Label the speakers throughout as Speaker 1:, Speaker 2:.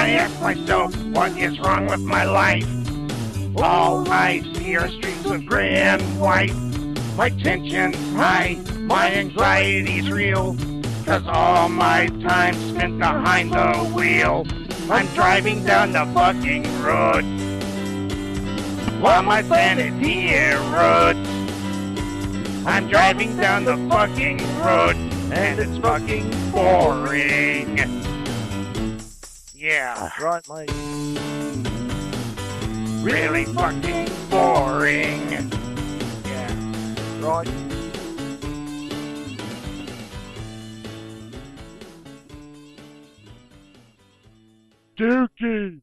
Speaker 1: I ask myself, what is wrong with my life? All I see are streaks of gray and white. My tension's high, my anxiety's real, 'cause all my time spent behind the wheel. I'm driving down the fucking road while my sanity erodes. I'm driving down the fucking road and it's fucking boring. Yeah,
Speaker 2: Right, mate.
Speaker 1: really fucking boring.
Speaker 2: Yeah. Right.
Speaker 1: Dookie.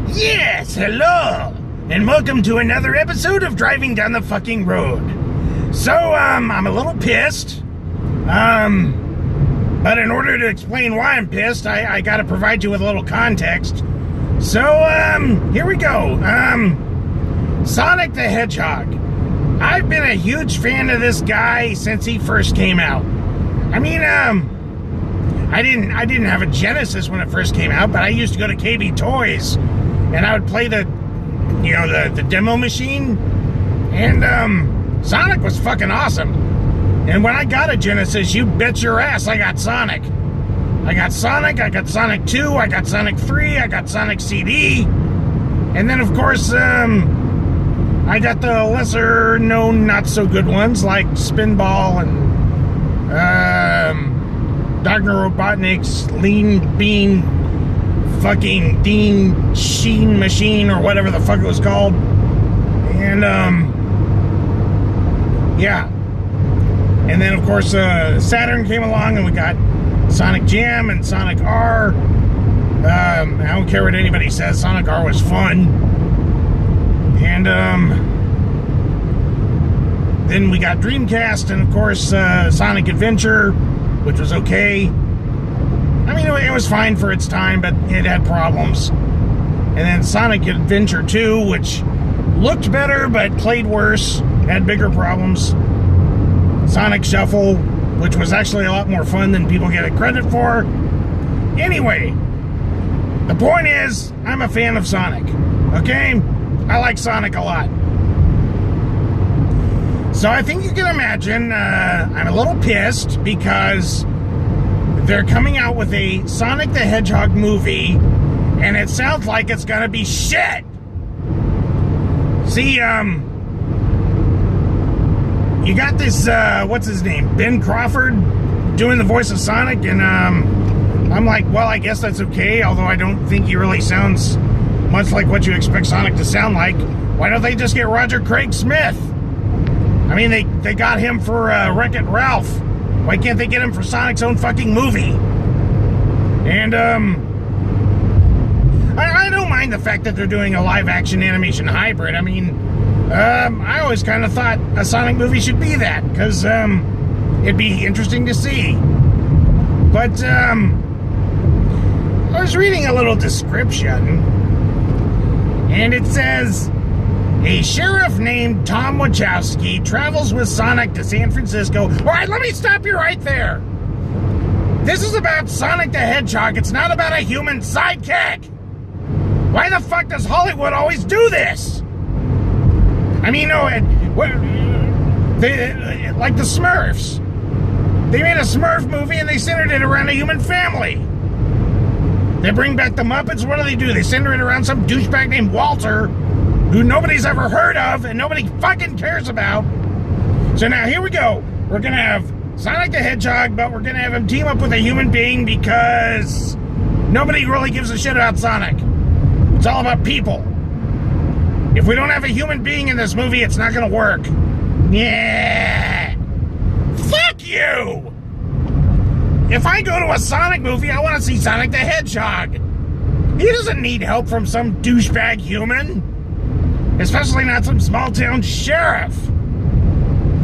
Speaker 3: Yes, hello, and welcome to another episode of Driving Down the Fucking Road. So, I'm a little pissed, but in order to explain why I'm pissed, I gotta provide you with a little context. So, here we go. Sonic the Hedgehog. I've been a huge fan of this guy since he first came out. I mean, I didn't have a Genesis when it first came out, but I used to go to KB Toys, and I would play the demo machine, and Sonic was fucking awesome. And when I got a Genesis, you bet your ass I got Sonic. I got Sonic, I got Sonic 2, I got Sonic 3, I got Sonic CD, and then of course, I got the lesser known, not so good ones like Spinball and Dr. Robotnik's Lean Bean fucking Dean Sheen Machine or whatever the fuck it was called. And yeah. And then of course Saturn came along and we got Sonic Jam and Sonic R. I don't care what anybody says, Sonic R was fun. And then we got Dreamcast and of course Sonic Adventure, which was okay. I mean, it was fine for its time, but it had problems. And then Sonic Adventure 2, which looked better, but played worse, had bigger problems. Sonic Shuffle, which was actually a lot more fun than people get credit for. Anyway, the point is, I'm a fan of Sonic, okay? I like Sonic a lot. So I think you can imagine I'm a little pissed because they're coming out with a Sonic the Hedgehog movie and it sounds like it's gonna be shit. See, you got this, what's his name? Ben Crawford doing the voice of Sonic, and I'm like, well, I guess that's okay, although I don't think he really sounds much like what you expect Sonic to sound like. Why don't they just get Roger Craig Smith? I mean, they got him for Wreck-It Ralph. Why can't they get him for Sonic's own fucking movie? And, I don't mind the fact that they're doing a live-action animation hybrid. I mean, I always kind of thought a Sonic movie should be that, because, it'd be interesting to see. But, I was reading a little description, and it says, a sheriff named Tom Wachowski travels with Sonic to San Francisco. All right, let me stop you right there. This is about Sonic the Hedgehog. It's not about a human sidekick. Why the fuck does Hollywood always do this? I mean, like the Smurfs. They made a Smurf movie and they centered it around a human family. They bring back the Muppets. What do? They center it around some douchebag named Walter, who nobody's ever heard of and nobody fucking cares about. So now here we go. We're gonna have Sonic the Hedgehog, but we're gonna have him team up with a human being because nobody really gives a shit about Sonic. It's all about people. If we don't have a human being in this movie, it's not gonna work. Yeah. Fuck you! If I go to a Sonic movie, I want to see Sonic the Hedgehog. He doesn't need help from some douchebag human. Especially not some small-town sheriff.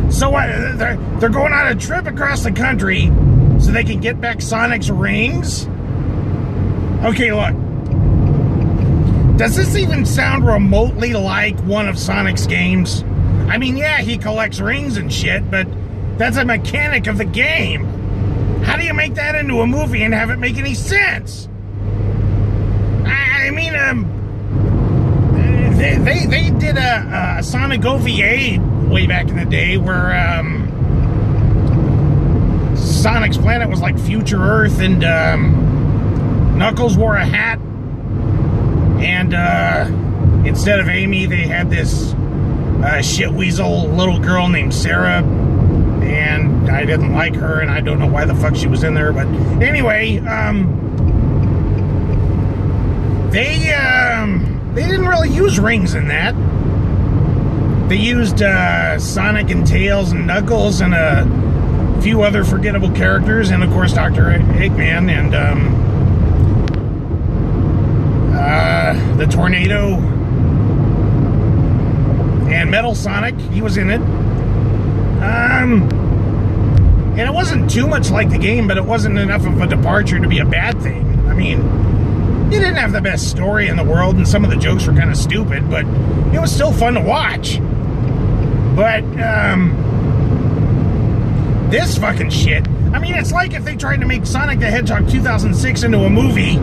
Speaker 3: So what? They're going on a trip across the country so they can get back Sonic's rings? Okay, look. Does this even sound remotely like one of Sonic's games? I mean, yeah, he collects rings and shit, but that's a mechanic of the game. How do you make that into a movie and have it make any sense? I mean, they did a Sonic OVA way back in the day where Sonic's planet was like future Earth, and Knuckles wore a hat, and instead of Amy, they had this shitweasel little girl named Sarah, and I didn't like her, and I don't know why the fuck she was in there, but anyway, they didn't really use rings in that. They used Sonic and Tails and Knuckles and a few other forgettable characters, and of course Dr. Eggman and the Tornado and Metal Sonic. He was in it. And it wasn't too much like the game, but it wasn't enough of a departure to be a bad thing. I mean, it didn't have the best story in the world, and some of the jokes were kind of stupid, but it was still fun to watch. But, this fucking shit, I mean, it's like if they tried to make Sonic the Hedgehog 2006 into a movie.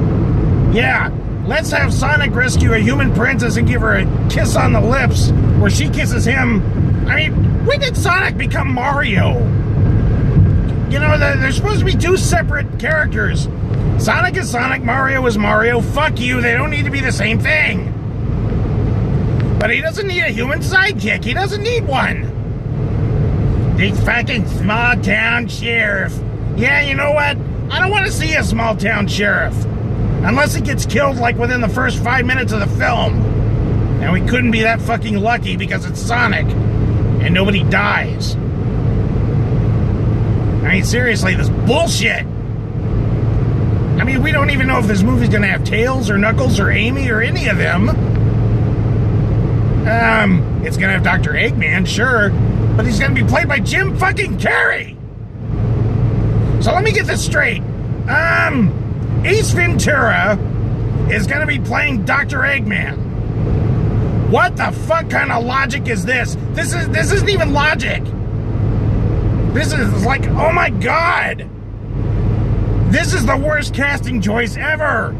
Speaker 3: Yeah, let's have Sonic rescue a human princess and give her a kiss on the lips where she kisses him. I mean, when did Sonic become Mario? You know, they're supposed to be two separate characters. Sonic is Sonic, Mario is Mario. Fuck you, they don't need to be the same thing. But he doesn't need a human sidekick. He doesn't need one. The fucking small town sheriff. Yeah, you know what? I don't want to see a small town sheriff. Unless he gets killed like within the first 5 minutes of the film. And we couldn't be that fucking lucky because it's Sonic. And nobody dies. I mean, seriously, this bullshit. I mean, we don't even know if this movie's gonna have Tails or Knuckles or Amy or any of them. It's gonna have Dr. Eggman, sure, but he's gonna be played by Jim fucking Carrey. So let me get this straight. Ace Ventura is gonna be playing Dr. Eggman. What the fuck kind of logic is this? This isn't even logic. This is like, oh my god! This is the worst casting choice ever!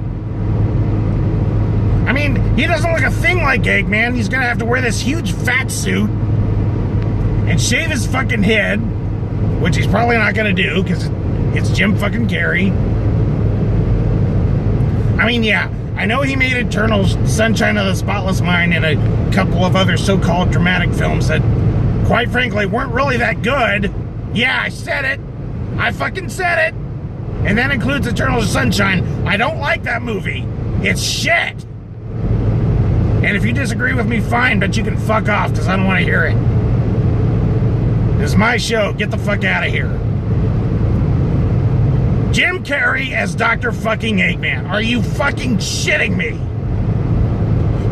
Speaker 3: I mean, he doesn't look a thing like Eggman. He's gonna have to wear this huge fat suit and shave his fucking head, which he's probably not gonna do because it's Jim fucking Carrey. I mean, yeah, I know he made Eternal Sunshine of the Spotless Mind and a couple of other so-called dramatic films that, quite frankly, weren't really that good. Yeah, I said it. I fucking said it. And that includes Eternal Sunshine. I don't like that movie. It's shit. And if you disagree with me, fine, but you can fuck off because I don't want to hear it. This is my show. Get the fuck out of here. Jim Carrey as Dr. fucking Eggman. Are you fucking shitting me?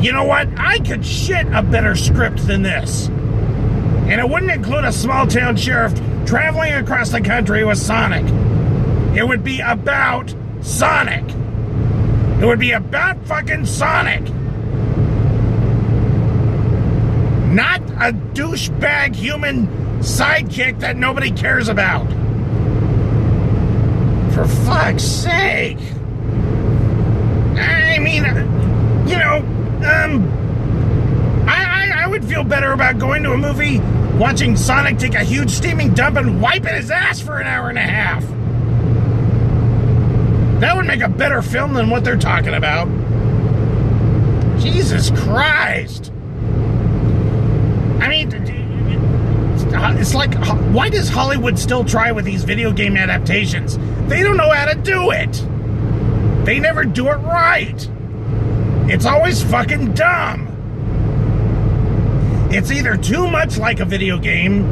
Speaker 3: You know what? I could shit a better script than this. And it wouldn't include a small town sheriff traveling across the country with Sonic. It would be about Sonic. It would be about fucking Sonic. Not a douchebag human sidekick that nobody cares about. For fuck's sake. I mean, you know, I would feel better about going to a movie, watching Sonic take a huge steaming dump and wiping his ass for an hour and a half. That would make a better film than what they're talking about. Jesus Christ. I mean, it's like, why does Hollywood still try with these video game adaptations? They don't know how to do it. They never do it right. It's always fucking dumb. It's either too much like a video game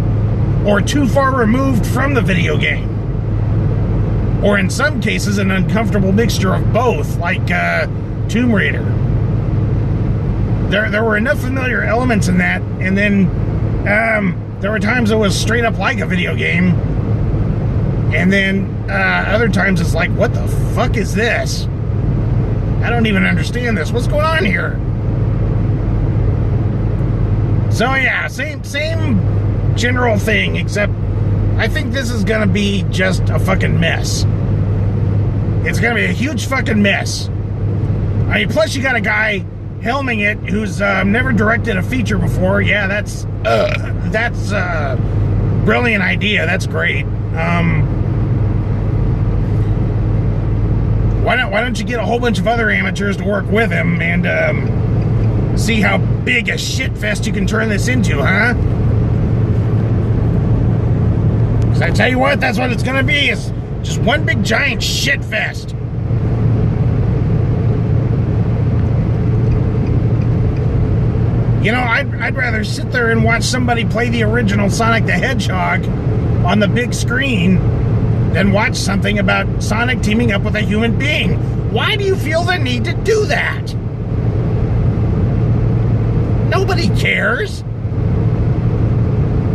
Speaker 3: or too far removed from the video game. Or in some cases, an uncomfortable mixture of both, like Tomb Raider. There were enough familiar elements in that, and then there were times it was straight up like a video game, and then other times it's like, what the fuck is this? I don't even understand this. What's going on here? So yeah, same general thing, except I think this is gonna be just a fucking mess. It's gonna be a huge fucking mess. I mean, plus you got a guy helming it who's never directed a feature before. Yeah, that's brilliant idea. That's great. Why don't you get a whole bunch of other amateurs to work with him and see how big a shit fest you can turn this into, huh? Because I tell you what, that's what it's gonna be. It's just one big giant shit fest. You know, I'd rather sit there and watch somebody play the original Sonic the Hedgehog on the big screen than watch something about Sonic teaming up with a human being. Why do you feel the need to do that? Nobody cares.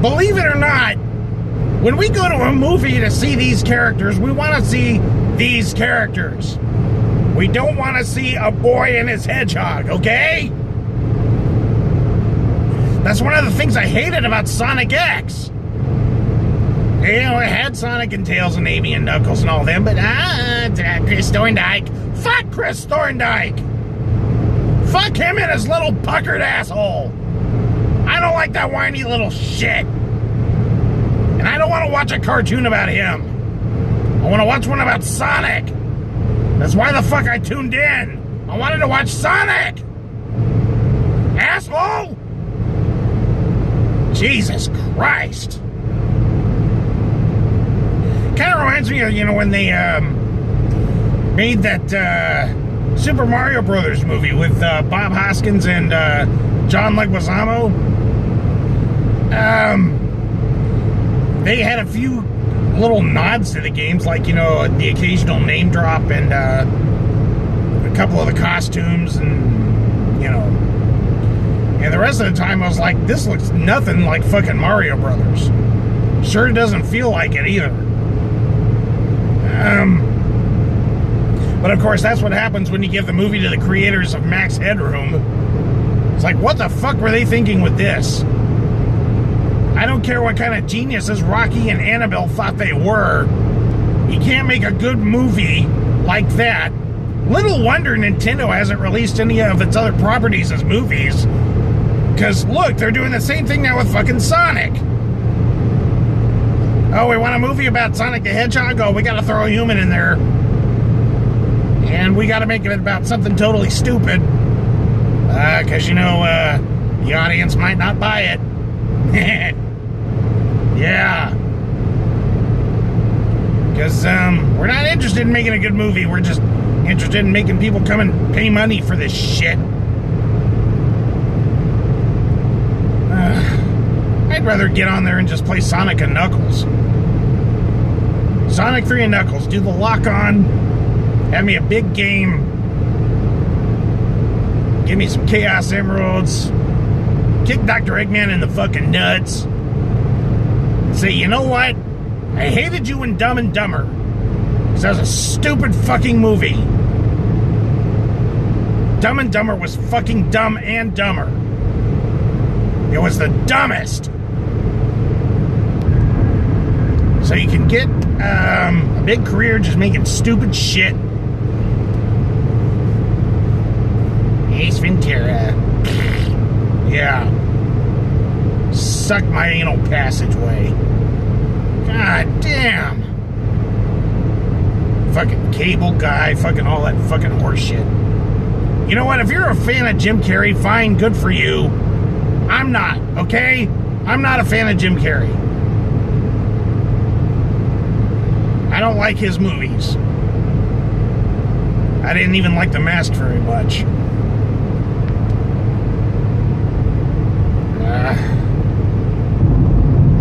Speaker 3: Believe it or not, when we go to a movie to see these characters, we want to see these characters. We don't want to see a boy and his hedgehog, okay? That's one of the things I hated about Sonic X. You know, it had Sonic and Tails and Amy and Knuckles and all them, but Chris Thorndike. Fuck Chris Thorndike. Fuck him and his little puckered asshole. I don't like that whiny little shit. And I don't want to watch a cartoon about him. I want to watch one about Sonic. That's why the fuck I tuned in. I wanted to watch Sonic. Asshole. Jesus Christ. Kind of reminds me of, you know, when they made that Super Mario Brothers movie with Bob Hoskins and John Leguizamo. They had a few little nods to the games, like, you know, the occasional name drop and a couple of the costumes and, you know. And the rest of the time I was like, this looks nothing like fucking Mario Brothers. Sure doesn't feel like it either. But of course, that's what happens when you give the movie to the creators of Max Headroom. It's like, what the fuck were they thinking with this? I don't care what kind of geniuses Rocky and Annabelle thought they were. You can't make a good movie like that. Little wonder Nintendo hasn't released any of its other properties as movies. Because, look, they're doing the same thing now with fucking Sonic. Oh, we want a movie about Sonic the Hedgehog? Oh, we gotta throw a human in there. And we gotta make it about something totally stupid. Because, you know, the audience might not buy it. Yeah. Because, we're not interested in making a good movie. We're just interested in making people come and pay money for this shit. I'd rather get on there and just play Sonic and Knuckles. Sonic 3 and Knuckles. Do the lock-on. Have me a big game. Give me some Chaos Emeralds. Kick Dr. Eggman in the fucking nuts. Say, you know what? I hated you in Dumb and Dumber. Because that was a stupid fucking movie. Dumb and Dumber was fucking dumb and dumber. It was the dumbest. So you can get a big career just making stupid shit. Ace Ventura. Yeah. Suck my anal passageway. God damn. Fucking cable guy. Fucking all that fucking horse shit. You know what? If you're a fan of Jim Carrey, fine, good for you. I'm not, okay? I'm not a fan of Jim Carrey. I don't like his movies. I didn't even like The Mask very much.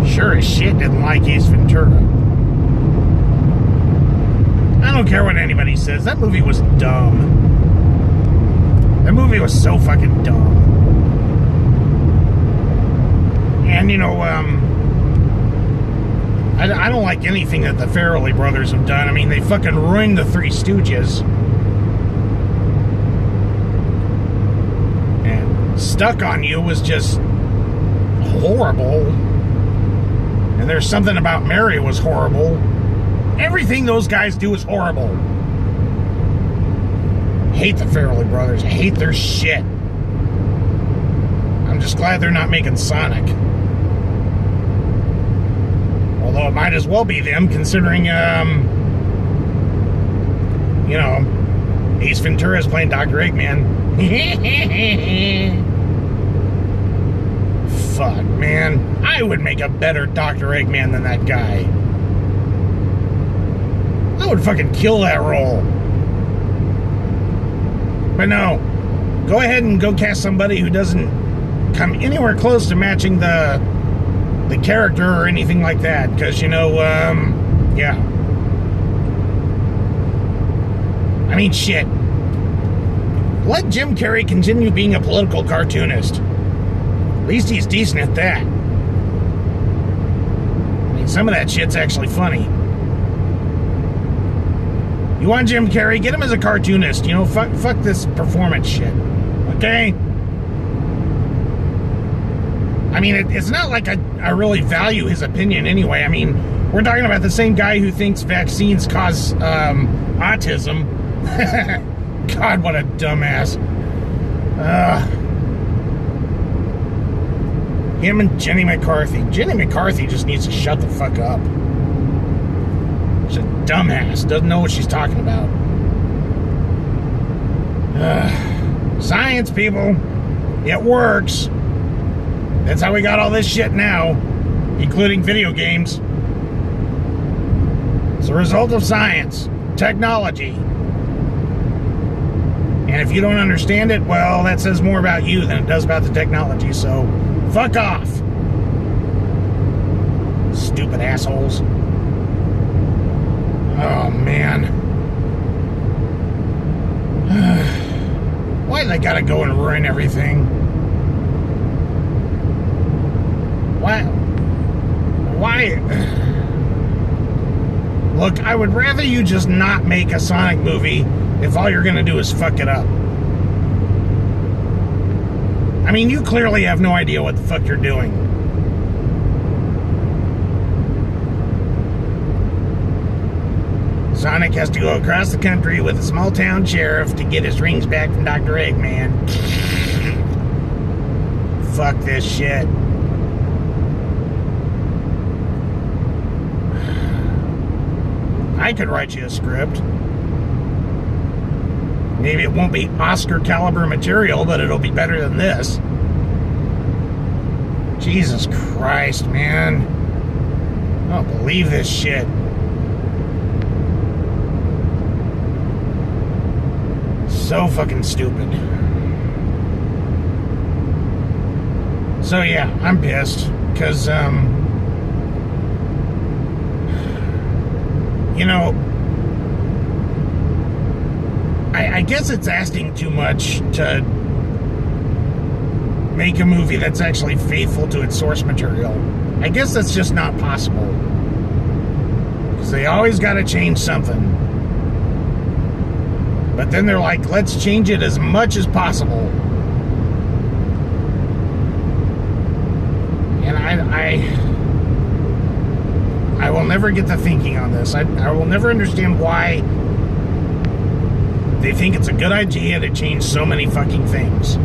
Speaker 3: Sure as shit didn't like Ace Ventura. I don't care what anybody says. That movie was dumb. That movie was so fucking dumb. And, you know, I don't like anything that the Farrelly brothers have done. I mean, they fucking ruined the Three Stooges. And Stuck on You was just horrible. And There's Something About Mary was horrible. Everything those guys do is horrible. Hate the Farrelly brothers. I hate their shit. I'm just glad they're not making Sonic. Although it might as well be them, considering, Ace Ventura is playing Dr. Eggman. Fuck, man. I would make a better Dr. Eggman than that guy. I would fucking kill that role. But no. Go ahead and go cast somebody who doesn't come anywhere close to matching the character or anything like that. Because, yeah. I mean, shit. Let Jim Carrey continue being a political cartoonist. At least he's decent at that. I mean, some of that shit's actually funny. You want Jim Carrey? Get him as a cartoonist. Fuck this performance shit. Okay? I mean, it's not like I really value his opinion anyway. I mean, we're talking about the same guy who thinks vaccines cause autism. God, what a dumbass. Him and Jenny McCarthy. Jenny McCarthy just needs to shut the fuck up. She's a dumbass. Doesn't know what she's talking about. Science, people. It works. That's how we got all this shit now, including video games. It's a result of science, technology. And if you don't understand it, well, that says more about you than it does about the technology, so fuck off. Stupid assholes. Oh, man. Why do they gotta go and ruin everything? Why? Look, I would rather you just not make a Sonic movie if all you're gonna do is fuck it up. I mean, you clearly have no idea what the fuck you're doing. Sonic has to go across the country with a small town sheriff to get his rings back from Dr. Eggman. Fuck this shit. I could write you a script. Maybe it won't be Oscar caliber material, but it'll be better than this. Jesus Christ, man. I don't believe this shit. So fucking stupid. So yeah, I'm pissed. Because, I guess it's asking too much to make a movie that's actually faithful to its source material. I guess that's just not possible. Because they always got to change something. But then they're like, let's change it as much as possible. And I will never get the thinking on this. I will never understand why they think it's a good idea to change so many fucking things.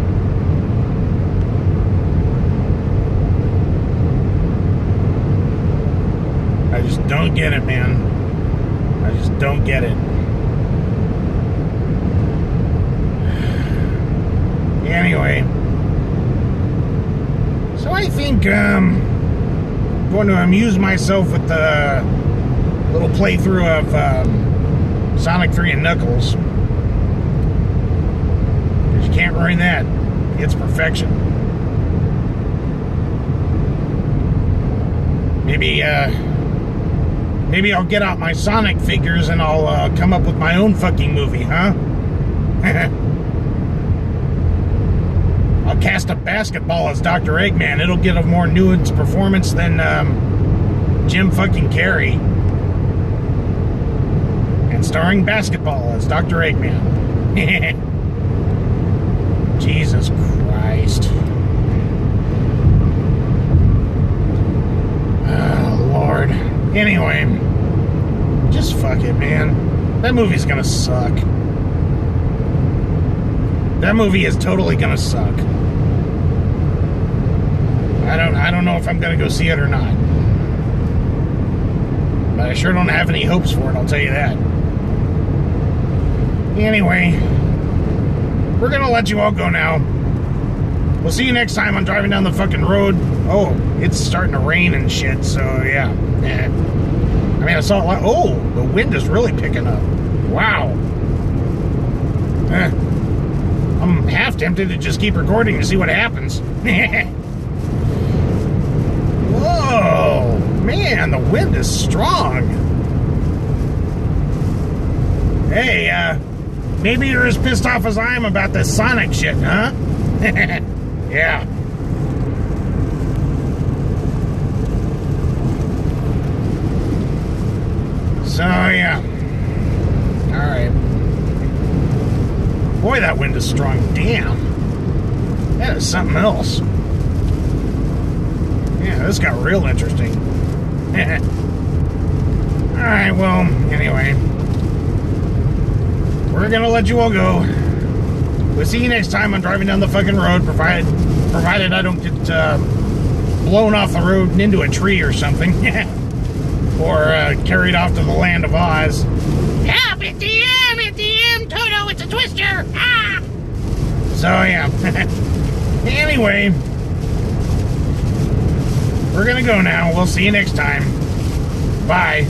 Speaker 3: I just don't get it, man. I just don't get it. Anyway, so I think I'm going to amuse myself with the little playthrough of Sonic 3 and Knuckles. Because you can't ruin that. It's perfection. Maybe I'll get out my Sonic figures and I'll come up with my own fucking movie, huh? I'll cast a basketball as Dr. Eggman. It'll get a more nuanced performance than Jim fucking Carrey. And starring basketball as Dr. Eggman. Jesus Christ. Oh, Lord. Anyway, just fuck it, man. That movie's gonna suck. That movie is totally gonna suck. I don't know if I'm gonna go see it or not. But I sure don't have any hopes for it, I'll tell you that. Anyway, we're gonna let you all go now. We'll see you next time on Driving Down the Fucking Road. Oh, it's starting to rain and shit, so yeah. I mean, I saw a lot. Oh, the wind is really picking up. Wow. I'm half tempted to just keep recording to see what happens. Whoa, man, the wind is strong. Hey, maybe you're as pissed off as I am about this Sonic shit, huh? Yeah. So, yeah. Alright. Boy, that wind is strong. Damn. That is something else. Yeah, this got real interesting. Alright, well, anyway. We're gonna let you all go. We'll see you next time on Driving Down the Fucking Road, provided I don't get blown off the road and into a tree or something. Or carried off to the land of Oz. Help! It's the M! Toto, it's a twister! Ah! So, yeah. Anyway, we're gonna go now. We'll see you next time. Bye.